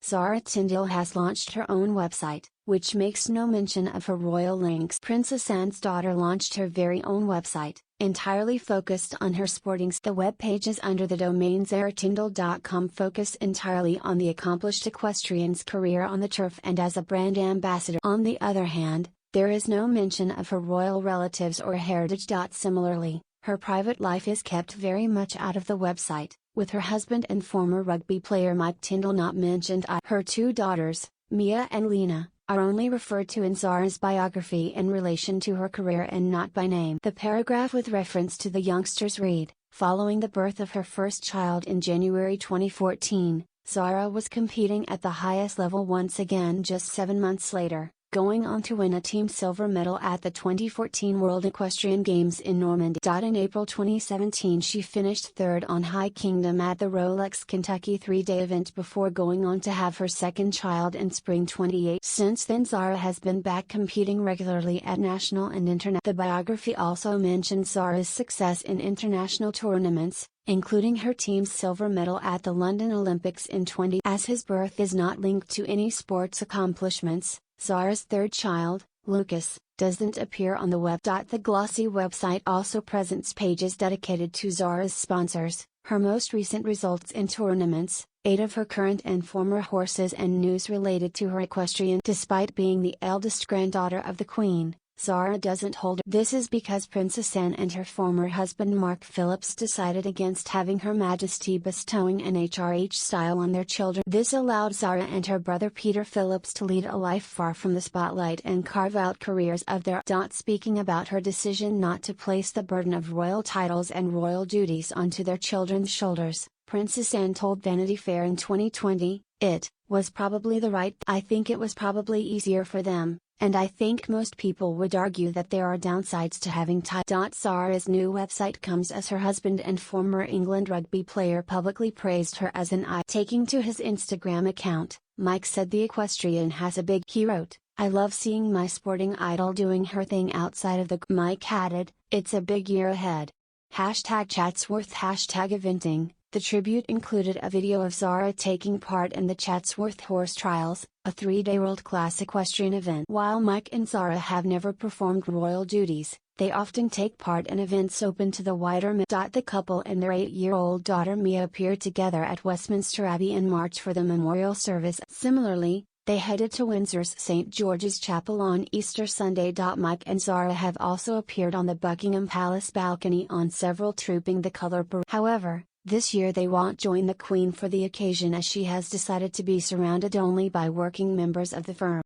Zara Tindall has launched her own website, which makes no mention of her royal links. Princess Anne's daughter launched her very own website, entirely focused on her sportings. The web pages under the domain zaratindall.com focus entirely on the accomplished equestrian's career on the turf and as a brand ambassador. On the other hand, there is no mention of her royal relatives or heritage. Similarly, her private life is kept very much out of the website, with her husband and former rugby player Mike Tindall not mentioned. Her two daughters, Mia and Lena, are only referred to in Zara's biography in relation to her career and not by name. The paragraph with reference to the youngsters read, following the birth of her first child in January 2014, Zara was competing at the highest level once again just 7 months later, going on to win a team silver medal at the 2014 World Equestrian Games in Normandy. In April 2017 she finished third on High Kingdom at the Rolex Kentucky 3-day event before going on to have her second child in spring 2018. Since then Zara has been back competing regularly at national and international. The biography also mentions Zara's success in international tournaments, including her team's silver medal at the London Olympics in 2020. As his birth is not linked to any sports accomplishments, Zara's third child, Lucas, doesn't appear on the web. The glossy website also presents pages dedicated to Zara's sponsors, her most recent results in tournaments, 8 of her current and former horses and news related to her equestrian. Despite being the eldest granddaughter of the Queen, Zara doesn't hold. This is because Princess Anne and her former husband Mark Phillips decided against having Her Majesty bestowing an HRH style on their children. This allowed Zara and her brother Peter Phillips to lead a life far from the spotlight and carve out careers of their own. Speaking about her decision not to place the burden of royal titles and royal duties onto their children's shoulders, Princess Anne told Vanity Fair in 2020, "It was probably the right. I think it was probably easier for them. And I think most people would argue that there are downsides to having titles." Zara's new website comes as her husband and former England rugby player publicly praised her as an icon. Taking to his Instagram account, Mike said the equestrian has a big. He wrote, "I love seeing my sporting idol doing her thing outside of the." Mike added, "It's a big year ahead. #Chatsworth #eventing." The tribute included a video of Zara taking part in the Chatsworth Horse Trials, a 3-day world-class equestrian event. While Mike and Zara have never performed royal duties, they often take part in events open to the wider. The couple and their 8-year-old daughter Mia appeared together at Westminster Abbey in March for the memorial service. Similarly, they headed to Windsor's St. George's Chapel on Easter Sunday. Mike and Zara have also appeared on the Buckingham Palace balcony on several Trooping the Colour parades. However, this year they won't join the Queen for the occasion as she has decided to be surrounded only by working members of the firm.